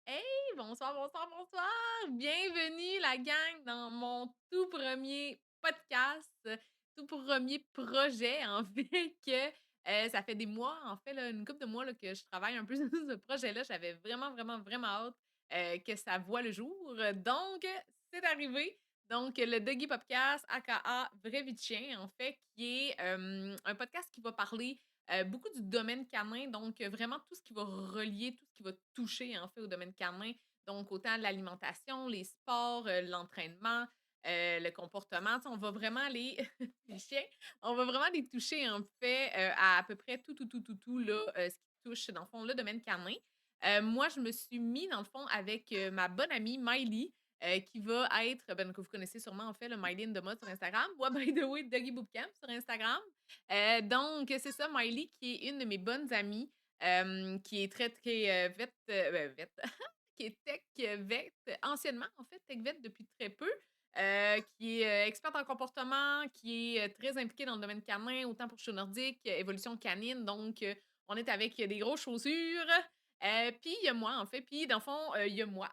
Hey, bonsoir, bonsoir, bonsoir! Bienvenue la gang dans mon tout premier podcast, tout premier projet en fait que, ça fait des mois, en fait là, une couple de mois là que je travaille un peu sur ce projet-là. J'avais vraiment, vraiment, vraiment hâte, que ça voit le jour. Donc, c'est arrivé. Donc, le Doggy Podcast aka Vrai vie de chien en fait, qui est, un podcast qui va parler beaucoup du domaine canin, donc vraiment tout ce qui va relier, tout ce qui va toucher en fait au domaine canin. Donc autant l'alimentation, les sports, l'entraînement, le comportement. Tu sais, on va vraiment les les chiens, on va vraiment les toucher en fait, à peu près tout, tout, tout, tout, tout là, ce qui touche dans le fond le domaine canin. Moi, je me suis mis dans le fond avec, ma bonne amie Miley, qui va être, ben, que vous connaissez sûrement en fait, le Miley in the Mud sur Instagram. Moi, by the way, Doggy Bootcamp sur Instagram. Donc c'est ça, Miley qui est une de mes bonnes amies, qui est très, très, vet qui est tech vet, anciennement en fait, tech vet depuis très peu, qui est, experte en comportement, qui est, très impliquée dans le domaine canin, autant pour Chou Nordique, évolution canine, donc on est avec des grosses chaussures, puis il y a moi en fait, puis dans le fond, il y a moi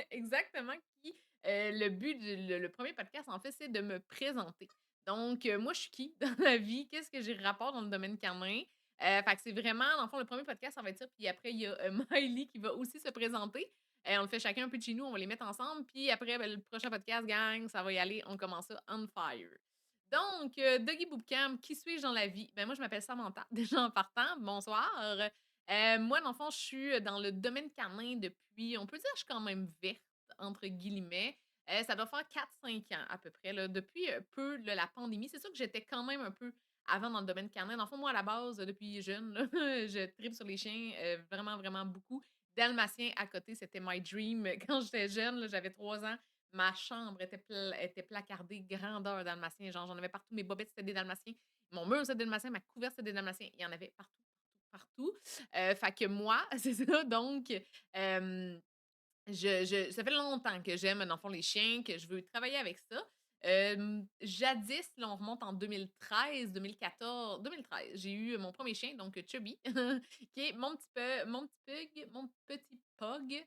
exactement qui, le but du le 1er podcast en fait, c'est de me présenter. Donc, moi, je suis qui dans la vie? Qu'est-ce que j'ai rapport dans le domaine canin? Fait que c'est vraiment, dans le fond, le premier podcast, ça va être ça. Puis après, il y a Miley qui va aussi se présenter. On le fait chacun un peu de chez nous, on va les mettre ensemble. Puis après, ben, le prochain podcast, gang, ça va y aller. On commence ça on fire. Donc, Doggy Bootcamp, qui suis-je dans la vie? Ben, moi, je m'appelle Samantha, déjà en partant. Bonsoir. Moi, dans le fond, je suis dans le domaine canin depuis, on peut dire, je suis quand même verte, entre guillemets. Ça doit faire 4-5 ans à peu près, là, depuis, peu, là, la pandémie. C'est sûr que j'étais quand même un peu avant dans le domaine canin. Dans le fond, moi, à la base, depuis jeune, là, je tripe sur les chiens, vraiment, vraiment beaucoup. Dalmatien à côté, c'était my dream. Quand j'étais jeune, là, j'avais 3 ans, ma chambre était placardée grandeur dalmatien. Genre, j'en avais partout. Mes bobettes, c'était des dalmatiens. Mon mur, c'était des dalmatiens. Ma couverte, c'était des dalmatiens. Il y en avait partout, partout, partout. Fait que moi, c'est ça, donc, hem je ça fait longtemps que j'aime, dans le fond, les chiens, que je veux travailler avec ça. Jadis, là, on remonte en 2013, j'ai eu mon premier chien, donc Chubby, qui est mon petit pug,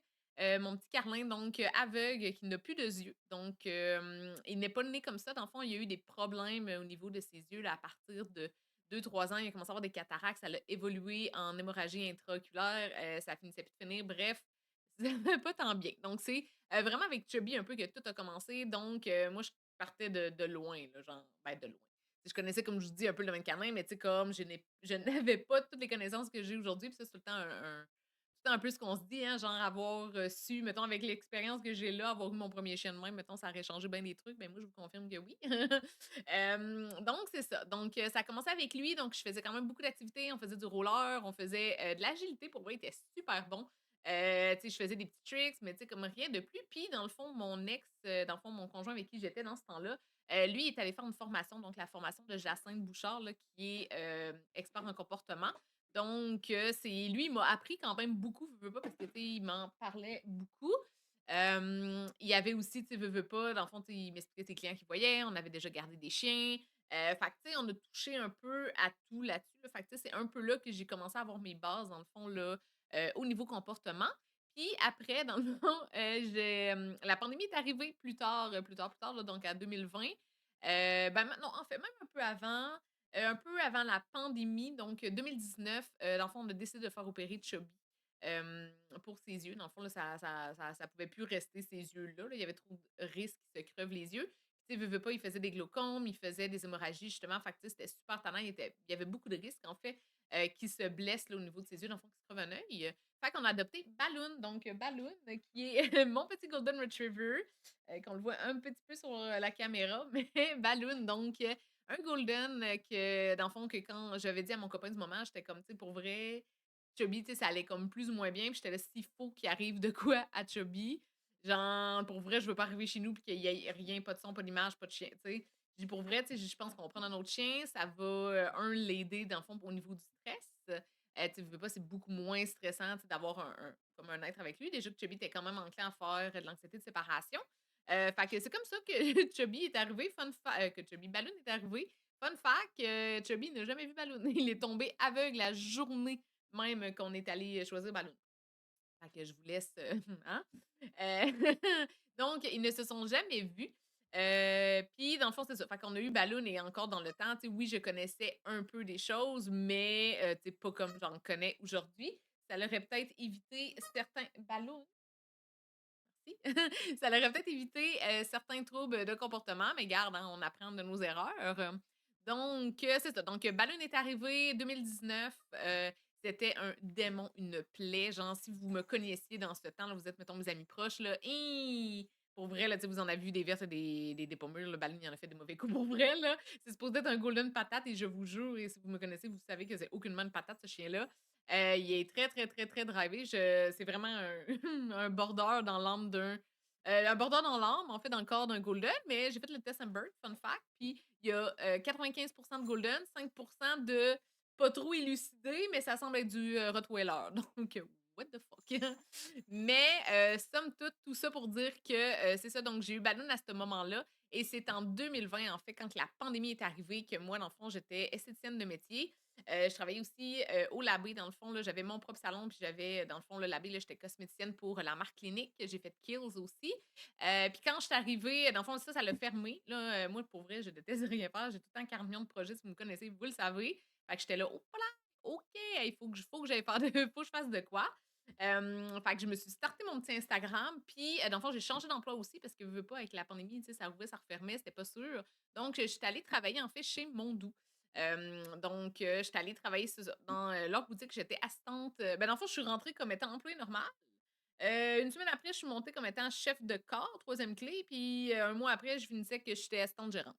mon petit carlin, donc aveugle, qui n'a plus de yeux. Donc, il n'est pas né comme ça. Dans le fond, il y a eu des problèmes, au niveau de ses yeux, là, à partir de 2-3 ans. Il a commencé à avoir des cataractes, ça l'a évolué en hémorragie intraoculaire, ça finissait plus de finir. Bref, ça va pas tant bien. Donc c'est, vraiment avec Chubby un peu que tout a commencé. Donc, moi je partais de loin là, genre, ben, de loin. Je connaissais comme je vous dis un peu le domaine canin, mais tu sais comme je n'avais pas toutes les connaissances que j'ai aujourd'hui, puis ça c'est tout le temps tout le temps un peu ce qu'on se dit, hein, genre avoir, su, mettons avec l'expérience que j'ai là, avoir eu mon premier chien de même, mettons ça aurait changé bien des trucs. Ben moi je vous confirme que oui. Donc c'est ça. Donc, ça a commencé avec lui, donc je faisais quand même beaucoup d'activités. On faisait du roller, on faisait, de l'agilité pour vrai, il était super bon. Tu sais, je faisais des petits tricks, mais tu sais, comme rien de plus. Puis, dans le fond, mon ex, dans le fond, mon conjoint avec qui j'étais dans ce temps-là, lui, il est allé faire une formation, donc la formation de Jacinthe Bouchard, là, qui est expert en comportement. Donc, c'est lui, il m'a appris quand même beaucoup, veux, veux pas, parce que, tu sais, il m'en parlait beaucoup. Il y avait aussi, tu sais, veux pas, dans le fond, tu sais, il m'expliquait ses clients qu'il voyait, on avait déjà gardé des chiens. Fait que, tu sais, on a touché un peu à tout là-dessus. Là. Fait que, tu sais, c'est un peu là que j'ai commencé à avoir mes bases, dans le fond, là, au niveau comportement. Puis après, dans le fond, la pandémie est arrivée plus tard, là, donc à 2020. Ben, non, en fait, même un peu avant la pandémie, donc 2019, dans le fond, on a décidé de faire opérer Chubby, pour ses yeux. Dans le fond, là, ça pouvait plus rester ses yeux-là, là. Il y avait trop de risques qu'il se creve les yeux. Tu sais, veux pas, il faisait des glaucomes, il faisait des hémorragies, justement. Fait que, tu sais, c'était super tannant. Il y avait beaucoup de risques, en fait, qu'il se blesse, là, au niveau de ses yeux, dans le fond, qu'il se creve un œil. Fait qu'on a adopté Balloon, donc Balloon, qui est mon petit golden retriever, qu'on le voit un petit peu sur, la caméra, mais Balloon, donc un golden, que dans le fond, que quand j'avais dit à mon copain du moment, j'étais comme, tu sais, pour vrai, Chubby, tu sais, ça allait comme plus ou moins bien, puis j'étais là: «S'il faut qu'il arrive de quoi à Chubby, genre, pour vrai, je veux pas arriver chez nous puis qu'il y ait rien, pas de son, pas d'image, pas de chien», tu sais? Je dis: «Pour vrai, tu sais, je pense qu'on va prendre un autre chien, ça va, l'aider dans le fond au niveau du stress». Tu sais, veux pas, c'est beaucoup moins stressant, tu sais, d'avoir comme un être avec lui. Déjà que Chubby était quand même enclin à faire de l'anxiété de séparation. Fait que c'est comme ça que Chubby est arrivé, que Chubby Balloon est arrivé. Fun fact, Chubby n'a jamais vu Balloon. Il est tombé aveugle la journée même qu'on est allé choisir Balloon. Fait que je vous laisse, hein? Donc ils ne se sont jamais vus. Puis dans le fond, c'est ça. Fait qu'on a eu Balloon et encore dans le temps, tu sais, oui, je connaissais un peu des choses, mais tu sais, pas comme j'en connais aujourd'hui. Ça l'aurait peut-être évité certains Balloon? Si. Ça leur aurait peut-être évité, certains troubles de comportement, mais garde, hein, on apprend de nos erreurs. Donc, c'est ça. Donc, Balloon est arrivé 2019, c'était un démon, une plaie. Genre, si vous me connaissiez dans ce temps-là, vous êtes, mettons, mes amis proches, là, hi! Pour vrai, là, tu sais, vous en avez vu des vertes et des pas mûres, là. Balloon, il en a fait des mauvais coups pour vrai, là. C'est supposé être un golden patate et je vous jure, et si vous me connaissez, vous savez que c'est aucunement une patate, ce chien-là. Il est très, très, très, très drivé. C'est vraiment un un border dans l'âme un border dans l'âme, en fait, dans le corps d'un golden, mais j'ai fait le test Bird, fun fact, puis il y a, 95 de golden, 5 de pas trop élucidé, mais ça semble être du, rottweiler, donc what the fuck? Mais somme toute, tout ça pour dire que, c'est ça, donc j'ai eu Balloon à ce moment-là et c'est en 2020, en fait, quand la pandémie est arrivée, que moi, dans le fond, j'étais esthéticienne de métier. Je travaillais aussi, au Labé, dans le fond, là, j'avais mon propre salon, puis j'avais, dans le fond, le Labé, là, j'étais cosméticienne pour la marque Clinique. J'ai fait Kills aussi. Puis quand je suis arrivée, dans le fond, ça l'a fermé. Là, moi, pour vrai, je déteste rien faire. J'ai tout le temps 40 millions de projets, si vous me connaissez, vous le savez. Fait que j'étais là: «Oh là, OK, il faut que j'aille faire de faut que je fasse de quoi». Fait que je me suis starté mon petit Instagram, puis, dans le fond, j'ai changé d'emploi aussi parce que veux, veux pas, avec la pandémie, tu sais, ça ouvrait, ça refermait, c'était pas sûr. Donc, je suis allée travailler, en fait, chez Mondou. Donc, j'étais allée travailler, c'est ça, dans, leur boutique. J'étais assistante, ben, dans le fond, je suis rentrée comme étant employée normale. Une semaine après, je suis montée comme étant chef de corps, troisième clé, puis, 1 mois après, je finissais que j'étais assistante gérante.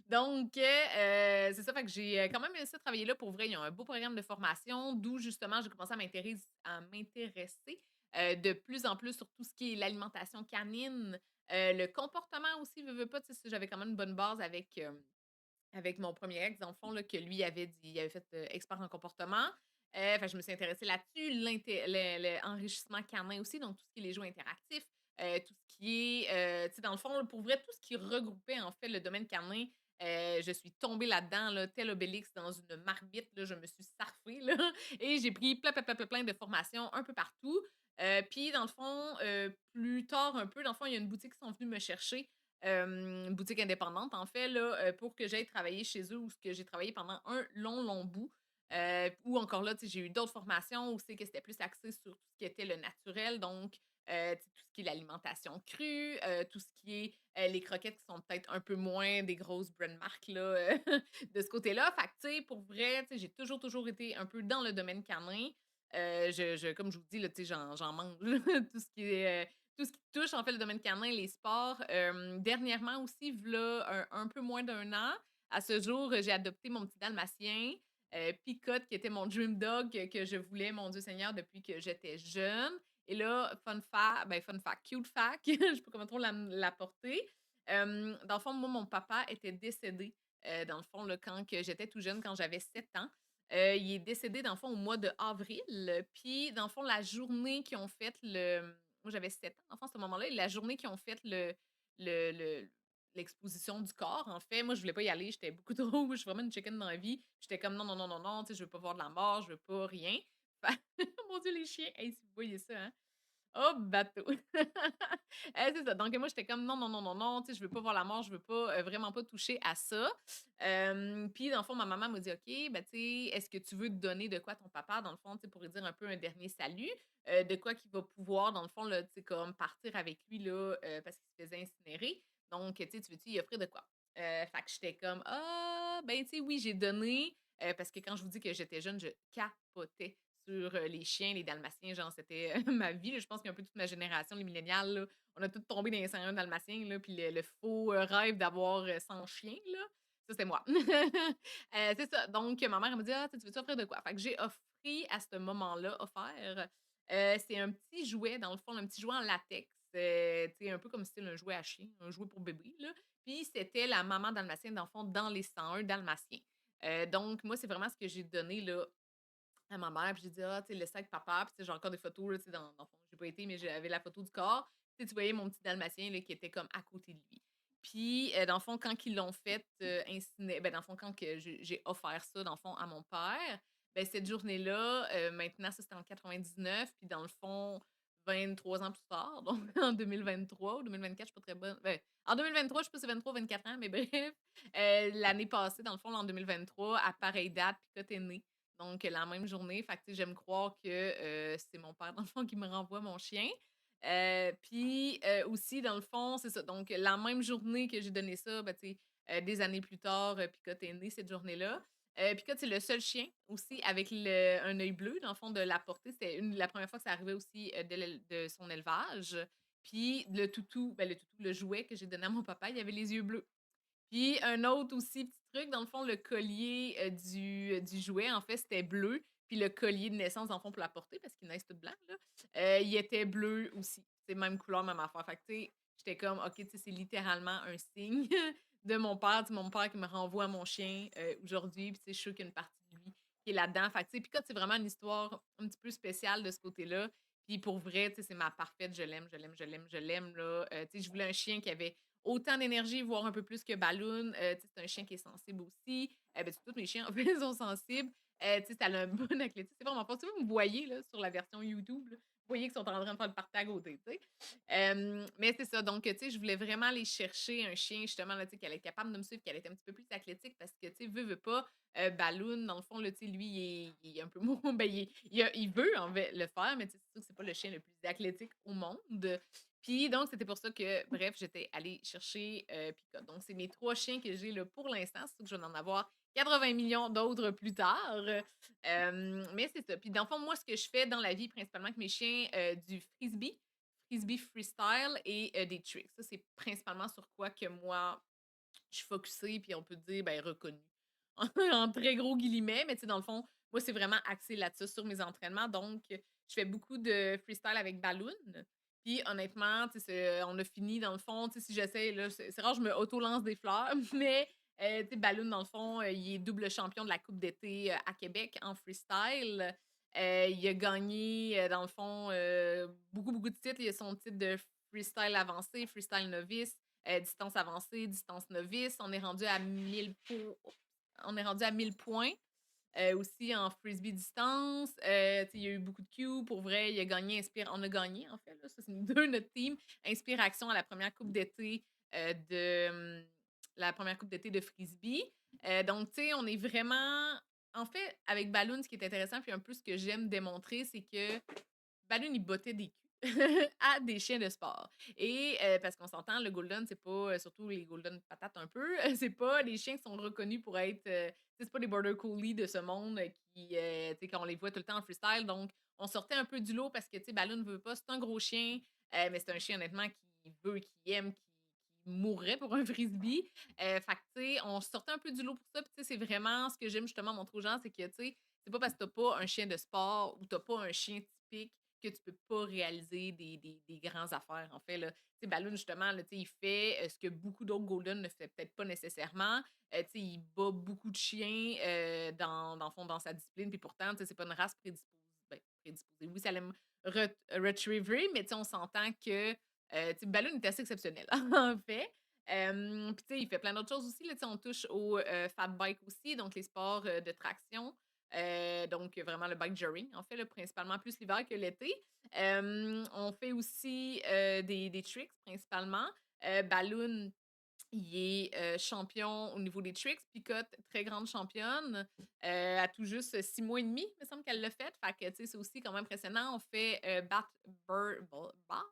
Donc, c'est ça, fait que j'ai, quand même aimé ça travailler là. Pour vrai, ils ont un beau programme de formation, d'où justement j'ai commencé à m'intéresser, de plus en plus sur tout ce qui est l'alimentation canine, le comportement aussi, veux pas, tu sais, j'avais quand même une bonne base avec mon premier ex, dans le fond, là, que lui avait dit il avait fait, expert en comportement. Fait que je me suis intéressée là-dessus, le enrichissement canin aussi, donc tout ce qui est les jeux interactifs, tout ce qui est, tu sais, dans le fond, là, pour vrai, tout ce qui regroupait, en fait, le domaine canin, je suis tombée là-dedans, là, tel Obélix dans une marmite, là, je me suis sarfée, là et j'ai pris plein de formations un peu partout. Puis dans le fond, plus tard un peu, dans le fond, il y a une boutique qui sont venus me chercher, une boutique indépendante en fait là, pour que j'aille travailler chez eux où ce que j'ai travaillé pendant un long, long bout. Où encore là, tu sais, j'ai eu d'autres formations où c'est que c'était plus axé sur tout ce qui était le naturel, donc tu sais, tout ce qui est l'alimentation crue, tout ce qui est, les croquettes qui sont peut-être un peu moins des grosses brand marques là, de ce côté-là. Fait que tu sais, pour vrai, tu sais, j'ai toujours, toujours été un peu dans le domaine canin. Je comme je vous dis là, tu sais, j'en mange tout ce qui est, tout ce qui touche, en fait, le domaine canin, les sports. Dernièrement aussi, v'là un peu moins d'un an, à ce jour, j'ai adopté mon petit dalmatien, Picotte, qui était mon dream dog, que je voulais, mon Dieu Seigneur, depuis que j'étais jeune. Et là, fun fact, cute fact, je sais pas comment trop l'apporter. Dans le fond, moi, mon papa était décédé, dans le fond, là, quand que j'étais tout jeune, quand j'avais 7 ans. Il est décédé, dans le fond, au mois d'avril. Puis, dans le fond, la journée qu'ils ont fait moi, j'avais 7 ans, enfant, à ce moment-là, et la journée qu'ils ont fait le l'exposition du corps, en fait, moi, je voulais pas y aller, j'étais beaucoup trop je suis vraiment une chicken dans la vie. J'étais comme: «Non, non, non, non, non, tu sais, je veux pas voir de la mort, je veux pas rien». Fait mon Dieu, les chiens, hey, si vous voyez ça, hein? Oh, bateau! C'est ça. Donc moi, j'étais comme: «Non, non, non, non, non, tu sais, je veux pas voir la mort, je veux pas, vraiment pas toucher à ça». Puis dans le fond, ma maman m'a dit: «OK, ben, tu sais, est-ce que tu veux te donner de quoi à ton papa, dans le fond, tu sais, pour lui dire un peu un dernier salut?» De quoi qu'il va pouvoir, dans le fond, là, tu sais, comme partir avec lui, là, parce qu'il se faisait incinérer. Donc, tu sais, tu veux-tu y offrir de quoi? Fait que j'étais comme: «Ah, ben, tu sais, oui», j'ai donné, parce que quand je vous dis que j'étais jeune, je capotais sur, les chiens, les dalmatiens, genre c'était, ma vie, là. Je pense qu'un peu toute ma génération, les millénials, là, on a toutes tombé dans les 101 dalmatiens, là, puis le faux, rêve d'avoir, 100 chiens, là. Ça, c'était moi. C'est ça, donc ma mère, elle m'a dit: «Ah, tu sais, tu veux-tu offrir de quoi?» Fait que j'ai offert à ce moment-là, c'est un petit jouet, dans le fond, un petit jouet en latex, tu sais, un peu comme style un jouet à chien, un jouet pour bébé, là. Puis c'était la maman dalmatienne, dans le fond, dans les 101 dalmatiens. Donc moi, c'est vraiment ce que j'ai donné, là, à ma mère, puis j'ai dit: «Ah, tu sais, laisse ça avec papa», puis tu sais, j'ai encore des photos, là, tu sais, dans le fond, j'ai pas été, mais j'avais la photo du corps. Tu sais, tu voyais mon petit dalmatien, là, qui était comme à côté de lui. Puis, dans le fond, quand ils l'ont fait, dans le fond, quand que j'ai offert ça, dans le fond, à mon père, Ben, cette journée-là, maintenant, ça, c'était en 99, puis dans le fond, 23 ans plus tard, donc en 2023 ou 2024, je suis pas très bonne. Ben, en 2023, je sais pas si c'est 23 ou 24 ans, mais bref, l'année passée, dans le fond, en 2023, à pareille date, Picot est né. Donc, la même journée. Fait que, tu sais, j'aime croire que c'est mon père, dans le fond, qui me renvoie mon chien. Puis, aussi, dans le fond, c'est ça. Donc, la même journée que j'ai donné ça, ben, tu sais, des années plus tard, Picot est né cette journée-là. Picot, c'est le seul chien aussi avec un œil bleu, dans le fond, de la portée. C'était la première fois que ça arrivait aussi de son élevage. Puis le jouet que j'ai donné à mon papa, il avait les yeux bleus. Puis un autre aussi petit truc, dans le fond, le collier, du jouet, en fait, c'était bleu, puis le collier de naissance, dans le fond, pour la porter, parce qu'ils naissent tout blancs, là, il était bleu aussi. C'est même couleur, même affaire. Fait que, tu sais, j'étais comme: «OK, tu sais, c'est littéralement un signe de mon père», tu sais, mon père qui me renvoie mon chien, aujourd'hui, puis tu sais, je suis sûre qu'il y a une partie de lui qui est là-dedans. Fait que, tu sais, Picotte, c'est vraiment une histoire un petit peu spéciale de ce côté-là. Puis pour vrai, tu sais, c'est ma parfaite, je l'aime, je l'aime, je l'aime, je l'aime, là. Tu sais, je voulais un chien qui avait autant d'énergie, voire un peu plus que Balloon. Tu sais, c'est un chien qui est sensible aussi. Ben, tous mes chiens, en fait, sont sensibles. Tu sais, ça a un bon athlétisme. C'est vraiment pas si vous me voyez, là, sur la version YouTube, là, vous voyez qu'ils sont en train de faire le party à côté, tu sais. Mais c'est ça, donc, tu sais, je voulais vraiment aller chercher un chien, justement, là, tu sais, qui allait être capable de me suivre, qui allait être un petit peu plus athlétique parce que, tu sais, veut pas, Balloon, dans le fond, là, tu sais, lui, il est un peu mou, ben, il veut, en fait, le faire, mais tu sais, c'est sûr que c'est pas le chien le plus athlétique au monde. Puis donc, c'était pour ça que, bref, j'étais allée chercher Picot. Donc, c'est mes 3 chiens que j'ai là pour l'instant. C'est sûr que je vais en avoir 80 millions d'autres plus tard. Mais c'est ça. Puis dans le fond, moi, ce que je fais dans la vie, principalement avec mes chiens, du frisbee freestyle et des tricks. Ça, c'est principalement sur quoi que moi, je suis focusée, puis on peut dire, ben, reconnue. En très gros guillemets, mais tu sais, dans le fond, moi, c'est vraiment axé là-dessus sur mes entraînements. Donc, je fais beaucoup de freestyle avec Balloon. Puis, honnêtement, tu sais, on a fini, dans le fond, tu sais, si j'essaie, là, c'est rare, je me auto-lance des fleurs, mais, tu sais, Balloon, dans le fond, il est double champion de la Coupe d'été à Québec en freestyle. Il a gagné, dans le fond, beaucoup, beaucoup de titres. Il a son titre de freestyle avancé, freestyle novice, distance avancée, distance novice. On est rendu à 1000 points. Aussi en frisbee distance. Tu sais, il y a eu beaucoup de Q. Pour vrai, il a gagné on a gagné, en fait, là. Ça, c'est nous 2, notre team. Inspiration à la première coupe d'été de frisbee. Donc, tu sais, on est vraiment. En fait, avec Balloon, ce qui est intéressant, puis un peu ce que j'aime démontrer, c'est que Balloon, il bottait des culs à des chiens de sport. Et parce qu'on s'entend, le golden, c'est pas, surtout les golden patates un peu, c'est pas les chiens qui sont reconnus pour être, tu sais, c'est pas des border collies de ce monde qui, tu sais, qu'on les voit tout le temps en freestyle. Donc, on sortait un peu du lot parce que, tu sais, Balloon veut pas, c'est un gros chien, mais c'est un chien honnêtement qui veut, qui aime, qui mourrait pour un frisbee. Fait que, tu sais, on sortait un peu du lot pour ça. Puis, tu sais, c'est vraiment ce que j'aime justement montrer aux gens, c'est que, tu sais, c'est pas parce que t'as pas un chien de sport ou t'as pas un chien typique que tu peux pas réaliser des grands affaires, en fait, là. Tu sais, Balloon, justement, là, tu sais, il fait, ce que beaucoup d'autres golden ne fait peut-être pas nécessairement. Tu sais, il bat beaucoup de chiens, dans le fond, dans sa discipline, puis pourtant, tu sais, c'est pas une race prédisposée. Oui, ça l'aime retriever, mais tu sais, on s'entend que, tu sais, Balloon est assez exceptionnel, en fait. Puis tu sais, il fait plein d'autres choses aussi, là, tu sais, on touche au, fat bike aussi, donc les sports, de traction. Donc vraiment le bike joring, en fait, là, principalement plus l'hiver que l'été. On fait aussi, des tricks principalement. Balloon, il est, champion au niveau des tricks. Picotte, très grande championne, à tout juste 6 mois et demi, il me semble qu'elle l'a fait. Fait que, tu sais, c'est aussi quand même impressionnant. On fait, bat bur ba ba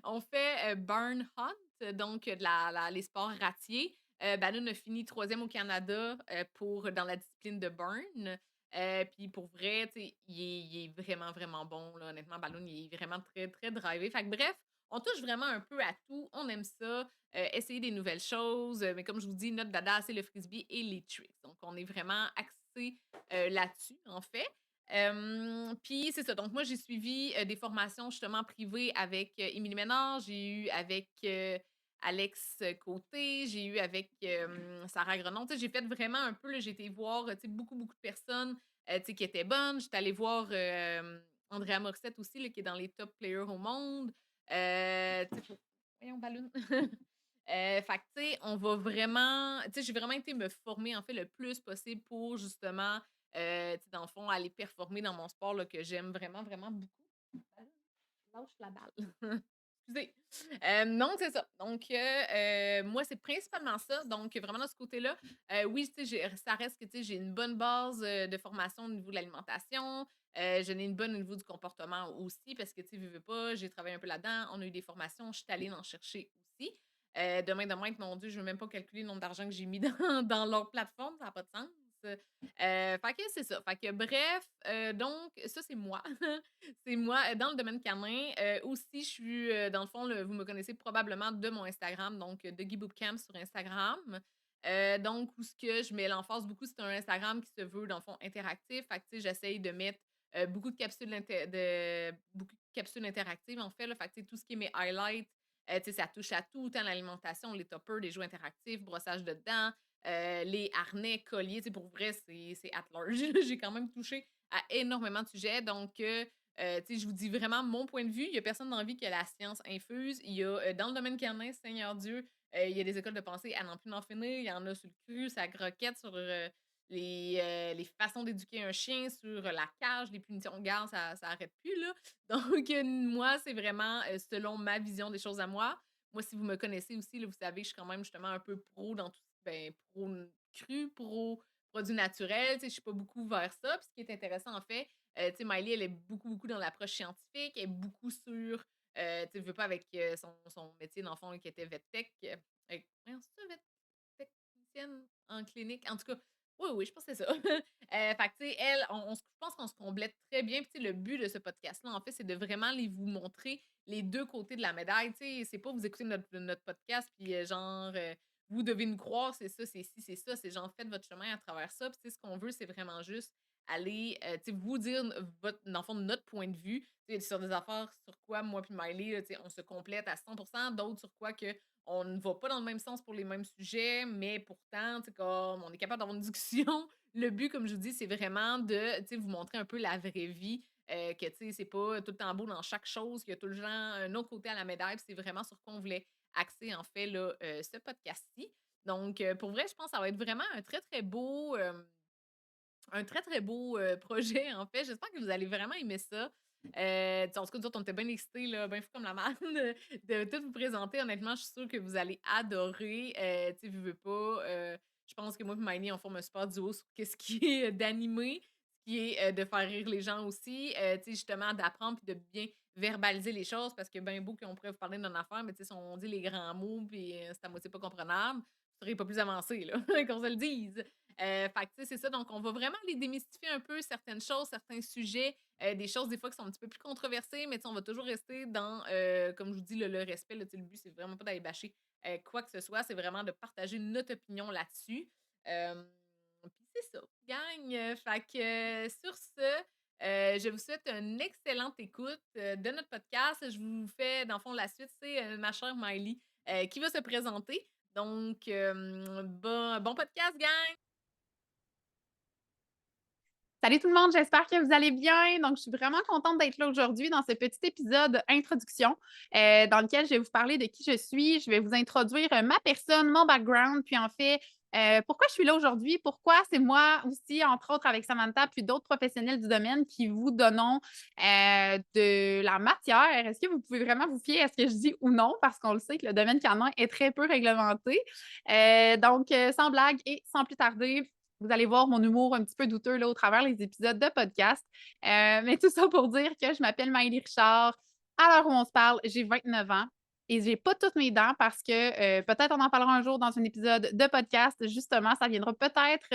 on fait, burn hunt, donc les sports ratiers. Balloon a fini 3e au Canada, dans la discipline de burn. Puis pour vrai, tu sais, il est vraiment, vraiment bon, là. Honnêtement, Balloon, il est vraiment très, très drivé. Fait que bref, on touche vraiment un peu à tout. On aime ça, essayer des nouvelles choses. Mais comme je vous dis, notre dada, c'est le frisbee et les tricks. Donc, on est vraiment axé là-dessus, en fait. Puis c'est ça. Donc, moi, j'ai suivi des formations justement privées avec Émilie Ménard. J'ai eu avec Alex Côté, j'ai eu avec Sarah Grenon. Tu sais, j'ai fait vraiment un peu, là, j'ai été voir tu sais, beaucoup, beaucoup de personnes tu sais, qui étaient bonnes. J'étais allée voir Andrea Morissette aussi, là, qui est dans les top players au monde. Tu sais, voyons, Balloon. Fait que, tu sais, on va vraiment tu sais, j'ai vraiment été me former, en fait, le plus possible pour justement, tu sais, dans le fond, aller performer dans mon sport, là, que j'aime vraiment, vraiment beaucoup. Lâche la balle. Excusez. Donc c'est ça. Donc moi, c'est principalement ça. Donc vraiment dans ce côté-là, oui, tu sais, ça reste que, tu sais, j'ai une bonne base, de formation au niveau de l'alimentation. J'en ai une bonne au niveau du comportement aussi parce que, tu sais, veux pas, j'ai travaillé un peu là-dedans. On a eu des formations, je suis allée en chercher aussi. Demain de maître, mon Dieu, je veux même pas calculer le nombre d'argent que j'ai mis dans leur plateforme, ça a pas de sens. Fait que c'est ça. Fait que bref, donc ça, c'est moi. C'est moi, dans le domaine canin. Aussi, je suis, dans le fond, vous me connaissez probablement de mon Instagram, donc Doggy Boot Camp sur Instagram. Donc où ce que je mets l'emphase beaucoup, c'est un Instagram qui se veut, dans le fond, interactif. Fait que, tu sais, j'essaye de mettre, beaucoup de capsules interactives, en fait, là. Fait que, tu sais, tout ce qui est mes highlights, tu sais, ça touche à tout, autant l'alimentation, les toppers, les jouets interactifs, brossage de dents, les harnais, colliers, tu sais, pour vrai, c'est at large. J'ai quand même touché à énormément de sujets. Donc, tu sais, je vous dis vraiment mon point de vue. Il y a personne dans la vie qui a la science infuse. Il y a, dans le domaine canin, Seigneur Dieu, il y a des écoles de pensée à n'en plus n'en finir. Il y en a sur le cru, sur la croquette, sur les façons d'éduquer un chien, sur la cage, les punitions de garde, ça arrête plus, là. Donc, moi, c'est vraiment selon ma vision des choses à moi. Moi, si vous me connaissez aussi, là, vous savez, je suis quand même justement un peu pro dans tout, ben, pro cru, pro produits naturels. Tu sais, je suis pas beaucoup vers ça. Puis ce qui est intéressant, en fait, tu sais, Miley, elle est beaucoup, beaucoup dans l'approche scientifique. Elle est beaucoup sur, tu sais, veux pas avec son métier, dans le fond, qui était VetTech. Voyons, c'est ça, technicienne en clinique? En tout cas, oui, oui, je pense que c'est ça. Fait que, tu sais, elle, je pense qu'on se complète très bien. Puis, tu sais, le but de ce podcast-là, en fait, c'est de vraiment vous montrer les 2 côtés de la médaille. Tu sais, c'est pas vous écoutez notre podcast, puis genre, vous devez nous croire, c'est ça, c'est ci, c'est ça. C'est genre, faites votre chemin à travers ça. Puis, tu sais, ce qu'on veut, c'est vraiment juste aller, tu sais, vous dire dans le fond, notre point de vue. Tu sais, sur des affaires sur quoi, moi puis Miley, là, tu sais, on se complète à 100%. D'autres sur quoi que on ne va pas dans le même sens pour les mêmes sujets, mais pourtant, tu sais, comme on est capable d'avoir une discussion. Le but, comme je vous dis, c'est vraiment de, tu sais, vous montrer un peu la vraie vie, que, tu sais, c'est pas tout le temps beau dans chaque chose, qu'il y a tout le temps un autre côté à la médaille, puis c'est vraiment sur quoi on voulait axer, en fait, là, ce podcast-ci. Donc, pour vrai, je pense que ça va être vraiment un très, très beau, projet, en fait. J'espère que vous allez vraiment aimer ça. Tu sais, en tout cas, nous autres, on était bien excités, là, bien fous comme la malade, de tout vous présenter. Honnêtement, je suis sûre que vous allez adorer. Tu sais, veux pas, je pense que moi et Miley, on forme un super duo sur qu'est-ce qui est d'animer, ce qui est, de faire rire les gens aussi, tu sais, justement, d'apprendre puis de bien verbaliser les choses parce que ben beau qu'on pourrait vous parler d'une affaire, mais tu sais, si on dit les grands mots puis c'est à moitié pas comprenable, vous serez pas plus avancé, là, qu'on se le dise. Fait que, tu sais, c'est ça. Donc, on va vraiment aller démystifier un peu certaines choses, certains sujets, des choses des fois qui sont un petit peu plus controversées, mais tu sais, on va toujours rester dans, comme je vous dis, le respect. Là, tu sais, le but, c'est vraiment pas d'aller bâcher quoi que ce soit. C'est vraiment de partager notre opinion là-dessus. Puis c'est ça. Gagne. Fait que sur ce, je vous souhaite une excellente écoute de notre podcast. Je vous fais, dans le fond, la suite. C'est ma chère Miley qui va se présenter. Donc, bon podcast, gang! Salut tout le monde, j'espère que vous allez bien. Donc, je suis vraiment contente d'être là aujourd'hui dans ce petit épisode introduction dans lequel je vais vous parler de qui je suis. Je vais vous introduire ma personne, mon background, puis en fait, pourquoi je suis là aujourd'hui, pourquoi c'est moi aussi, entre autres avec Samantha, puis d'autres professionnels du domaine qui vous donnons de la matière. Est-ce que vous pouvez vraiment vous fier à ce que je dis ou non? Parce qu'on le sait que le domaine canin est très peu réglementé. Sans blague et sans plus tarder, vous allez voir mon humour un petit peu douteux là, au travers les épisodes de podcast. Mais tout ça pour dire que je m'appelle Maëlie Richard. À l'heure où on se parle, j'ai 29 ans et j'ai pas toutes mes dents parce que peut-être on en parlera un jour dans un épisode de podcast. Justement, ça viendra peut-être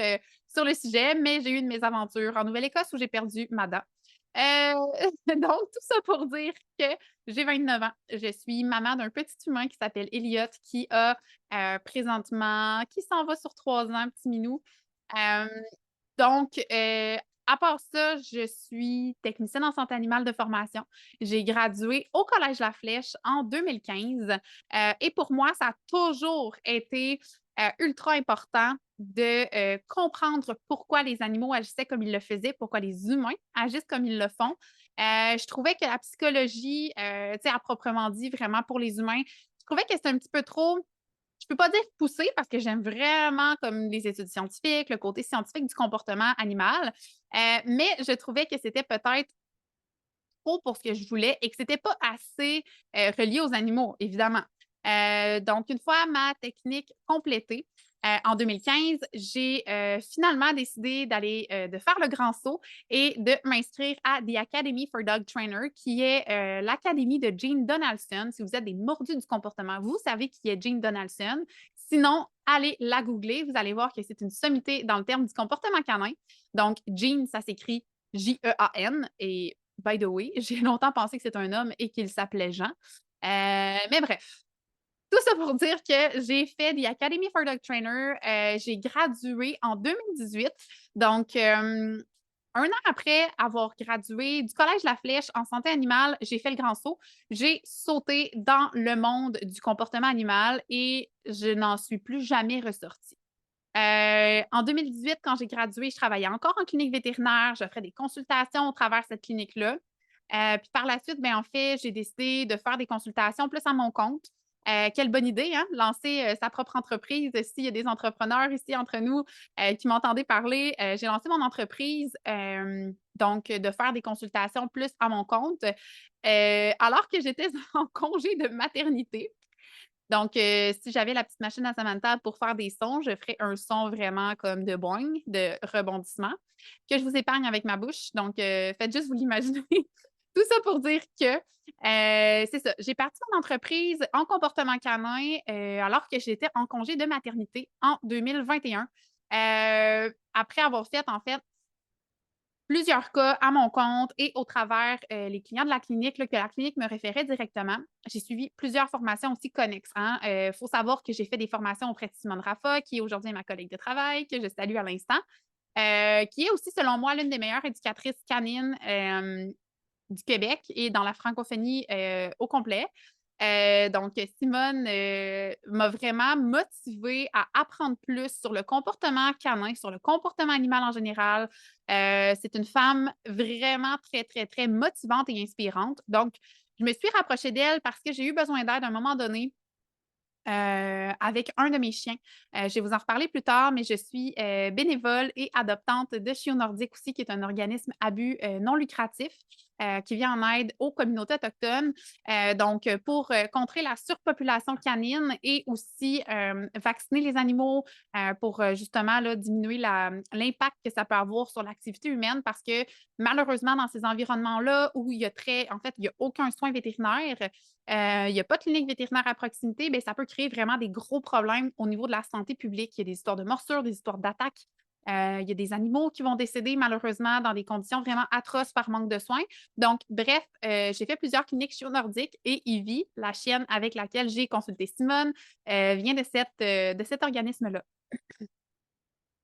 sur le sujet, mais j'ai eu une mésaventures en Nouvelle-Écosse où j'ai perdu ma dent. Donc, tout ça pour dire que j'ai 29 ans. Je suis maman d'un petit humain qui s'appelle Elliot, qui a présentement, qui s'en va sur 3 ans, petit minou. Euh, à part ça, je suis technicienne en santé animale de formation. J'ai gradué au Collège La Flèche en 2015. Et pour moi, ça a toujours été ultra important de comprendre pourquoi les animaux agissaient comme ils le faisaient, pourquoi les humains agissent comme ils le font. Je trouvais que la psychologie, tu sais, à proprement dit, vraiment pour les humains, je trouvais que c'était un petit peu trop. peux pas dire poussé parce que j'aime vraiment comme les études scientifiques, le côté scientifique du comportement animal, mais je trouvais que c'était peut-être trop pour ce que je voulais et que c'était pas assez, relié aux animaux, évidemment. Donc une fois ma technique complétée, en 2015, j'ai, finalement décidé d'aller, de faire le grand saut et de m'inscrire à The Academy for Dog Trainer, qui est, l'académie de Jean Donaldson. Si vous êtes des mordus du comportement, vous savez qui est Jean Donaldson. Sinon, allez la googler, vous allez voir que c'est une sommité dans le terme du comportement canin. Donc Jean, ça s'écrit Jean et by the way, j'ai longtemps pensé que c'était un homme et qu'il s'appelait Jean. Mais bref, tout ça pour dire que j'ai fait The Academy for Dog Trainer. J'ai gradué en 2018. Donc, 1 an après avoir gradué du Collège La Flèche en santé animale, j'ai fait le grand saut. J'ai sauté dans le monde du comportement animal et je n'en suis plus jamais ressortie. En 2018, quand j'ai gradué, je travaillais encore en clinique vétérinaire. J'offrais des consultations au travers de cette clinique-là. Puis par la suite, ben, en fait, j'ai décidé de faire des consultations plus à mon compte. Quelle bonne idée, hein? Lancer sa propre entreprise. S'il y a des entrepreneurs ici entre nous qui m'entendaient parler, j'ai lancé mon entreprise, donc de faire des consultations plus à mon compte, alors que j'étais en congé de maternité. Donc, si j'avais la petite machine à Samantha pour faire des sons, je ferais un son vraiment comme de boing, de rebondissement, que je vous épargne avec ma bouche. Donc, faites juste vous l'imaginer. Tout ça pour dire que, c'est ça, j'ai parti mon entreprise en comportement canin, alors que j'étais en congé de maternité en 2021. Après avoir fait, en fait, plusieurs cas à mon compte et au travers, les clients de la clinique, là, que la clinique me référait directement. J'ai suivi plusieurs formations aussi connexes, hein. Faut savoir que j'ai fait des formations auprès de Simone Raffa, qui est aujourd'hui ma collègue de travail, que je salue à l'instant, qui est aussi, selon moi, l'une des meilleures éducatrices canines, du Québec et dans la francophonie, au complet. Donc Simone, m'a vraiment motivée à apprendre plus sur le comportement canin, sur le comportement animal en général. C'est une femme vraiment très, très, très motivante et inspirante. Donc, je me suis rapprochée d'elle parce que j'ai eu besoin d'aide à un moment donné avec un de mes chiens. Je vais vous en reparler plus tard, mais je suis, bénévole et adoptante de Chiots Nordiques aussi, qui est un organisme à but, non lucratif, qui vient en aide aux communautés autochtones. Donc, pour, contrer la surpopulation canine et aussi, vacciner les animaux, pour, justement là, diminuer l'impact que ça peut avoir sur l'activité humaine parce que malheureusement, dans ces environnements-là où il y a en fait, il y a aucun soin vétérinaire, il y a pas de clinique vétérinaire à proximité, bien, ça peut créer vraiment des gros problèmes au niveau de la santé publique. Il y a des histoires de morsures, des histoires d'attaques. Il y a des animaux qui vont décéder malheureusement dans des conditions vraiment atroces par manque de soins. Donc, bref, j'ai fait plusieurs cliniques chio-nordiques et Ivy, la chienne avec laquelle j'ai consulté Simone, vient de cet organisme-là.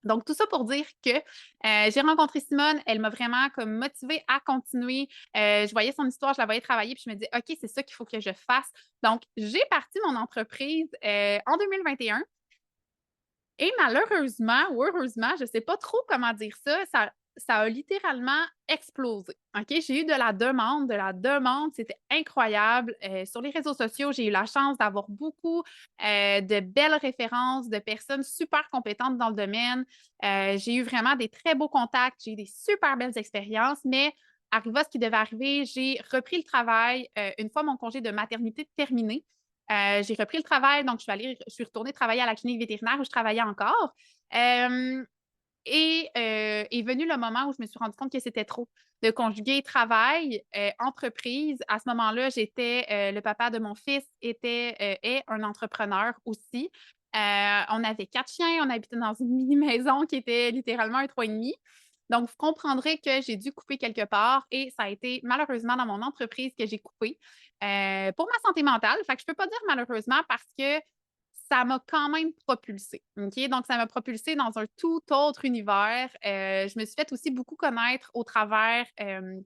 Donc, tout ça pour dire que, j'ai rencontré Simone, elle m'a vraiment comme motivée à continuer. Je voyais son histoire, je la voyais travailler, puis je me dis: «OK, c'est ça qu'il faut que je fasse». Donc, j'ai parti mon entreprise, en 2021 et malheureusement ou heureusement, je ne sais pas trop comment dire ça, ça a littéralement explosé. OK? J'ai eu de la demande, c'était incroyable. Sur les réseaux sociaux, j'ai eu la chance d'avoir beaucoup, de belles références de personnes super compétentes dans le domaine. J'ai eu vraiment des très beaux contacts, j'ai eu des super belles expériences, mais arriva ce qui devait arriver, j'ai repris le travail, une fois mon congé de maternité terminé. J'ai repris le travail, donc je suis retournée travailler à la clinique vétérinaire où je travaillais encore. Hem et est venu le moment où je me suis rendu compte que c'était trop de conjuguer travail, entreprise. À ce moment-là, le papa de mon fils est un entrepreneur aussi. On avait 4 chiens, on habitait dans une mini maison qui était littéralement un 3,5. Donc, vous comprendrez que j'ai dû couper quelque part et ça a été malheureusement dans mon entreprise que j'ai coupé, pour ma santé mentale. Fait que je peux pas dire malheureusement parce que ça m'a quand même propulsée, OK? Donc ça m'a propulsée dans un tout autre univers. Je me suis fait aussi beaucoup connaître au travers,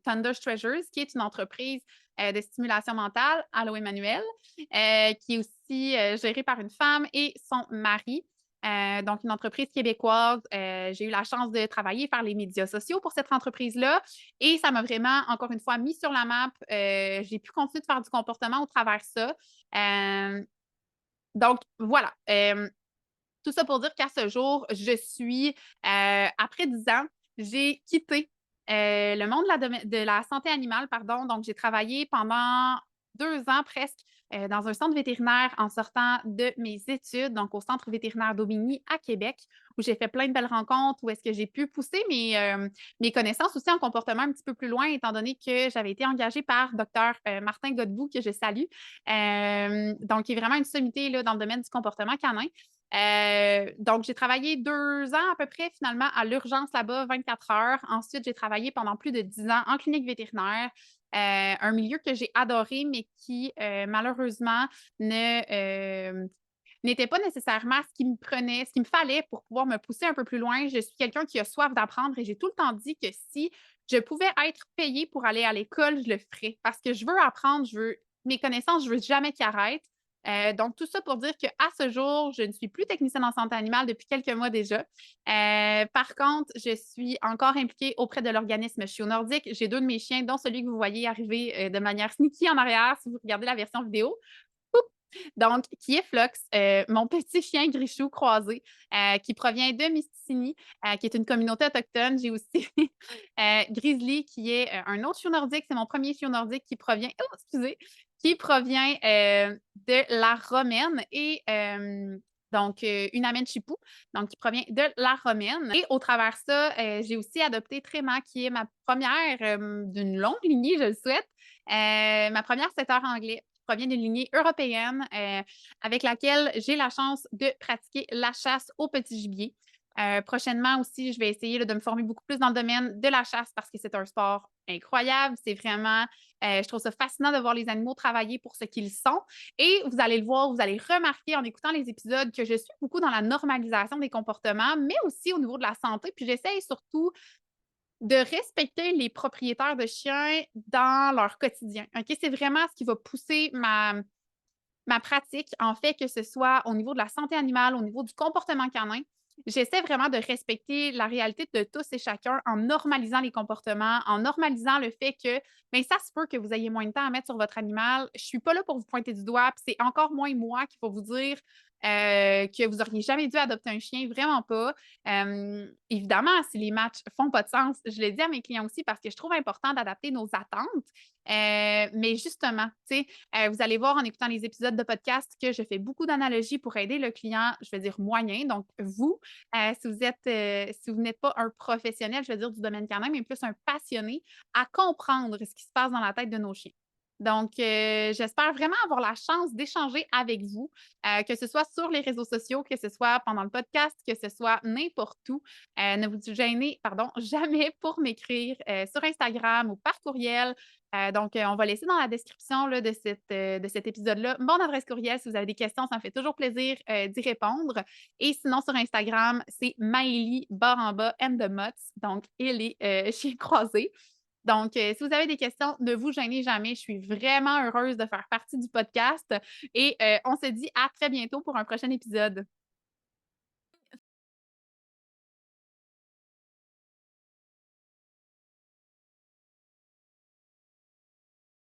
Thunder's Treasures, qui est une entreprise, de stimulation mentale, allô Emmanuel, qui est aussi, gérée par une femme et son mari. Donc une entreprise québécoise. J'ai eu la chance de travailler, faire les médias sociaux pour cette entreprise-là et ça m'a vraiment, encore une fois, mis sur la map. J'ai pu continuer de faire du comportement au travers de ça. Donc voilà, tout ça pour dire qu'à ce jour, après 10 ans, j'ai quitté, le monde de la santé animale, pardon. Donc j'ai travaillé pendant 2 ans presque, dans un centre vétérinaire en sortant de mes études, donc au centre vétérinaire d'Aubigny à Québec, où j'ai fait plein de belles rencontres, où est-ce que j'ai pu pousser mes connaissances aussi en comportement un petit peu plus loin, étant donné que j'avais été engagée par docteur, Martin Godbout, que je salue, donc qui est vraiment une sommité là, dans le domaine du comportement canin. Donc, j'ai travaillé 2 ans à peu près, finalement, à l'urgence là-bas, 24 heures. Ensuite, j'ai travaillé pendant plus de 10 ans en clinique vétérinaire, un milieu que j'ai adoré, mais qui, malheureusement, ne, n'était pas nécessairement ce qu'il me fallait pour pouvoir me pousser un peu plus loin. Je suis quelqu'un qui a soif d'apprendre et j'ai tout le temps dit que si je pouvais être payée pour aller à l'école, je le ferais parce que je veux apprendre, mes connaissances, je veux jamais qu'ils arrêtent. Donc, tout ça pour dire qu'à ce jour, je ne suis plus technicienne en santé animale depuis quelques mois déjà. Par contre, je suis encore impliquée auprès de l'organisme Chiot Nordique. J'ai 2 de mes chiens, dont celui que vous voyez arriver de manière sneaky en arrière si vous regardez la version vidéo. Donc, qui est Flox, mon petit chien grichou croisé, qui provient de Misticini, qui est une communauté autochtone. J'ai aussi Grizzly, qui est un autre chiot nordique. C'est mon premier chiot nordique qui provient de la Romaine et donc une amène chipou, donc qui provient de la Romaine. Et au travers de ça, j'ai aussi adopté Tréma, qui est ma première d'une longue lignée, je le souhaite, ma première setter anglais provient d'une lignée européenne avec laquelle j'ai la chance de pratiquer la chasse au petit gibier. Prochainement aussi, je vais essayer là, de me former beaucoup plus dans le domaine de la chasse parce que c'est un sport incroyable. C'est vraiment, je trouve ça fascinant de voir les animaux travailler pour ce qu'ils sont. Et vous allez le voir, vous allez remarquer en écoutant les épisodes que je suis beaucoup dans la normalisation des comportements, mais aussi au niveau de la santé. Puis j'essaye surtout de respecter les propriétaires de chiens dans leur quotidien. OK? C'est vraiment ce qui va pousser ma pratique, en fait, que ce soit au niveau de la santé animale, au niveau du comportement canin. J'essaie vraiment de respecter la réalité de tous et chacun en normalisant les comportements, en normalisant le fait que mais ça se peut que vous ayez moins de temps à mettre sur votre animal. Je suis pas là pour vous pointer du doigt, puis c'est encore moins moi qui va vous dire que vous auriez jamais dû adopter un chien, vraiment pas. Évidemment, si les matchs font pas de sens, je le dis à mes clients aussi parce que je trouve important d'adapter nos attentes. Mais justement, tu sais, vous allez voir en écoutant les épisodes de podcast que je fais beaucoup d'analogies pour aider le client, je veux dire moyen, donc vous, si vous n'êtes pas un professionnel, je veux dire du domaine canin, mais plus un passionné, à comprendre ce qui se passe dans la tête de nos chiens. Donc, j'espère vraiment avoir la chance d'échanger avec vous, que ce soit sur les réseaux sociaux, que ce soit pendant le podcast, que ce soit n'importe où. Ne vous gênez, pardon, jamais pour m'écrire sur Instagram ou par courriel. Donc, on va laisser dans la description là, de cet épisode-là mon adresse courriel. Si vous avez des questions, ça me fait toujours plaisir d'y répondre. Et sinon, sur Instagram, c'est Maëlie barre en bas and the Mutts, donc et les chiens croisés. Donc, si vous avez des questions, ne vous gênez jamais. Je suis vraiment heureuse de faire partie du podcast et on se dit à très bientôt pour un prochain épisode.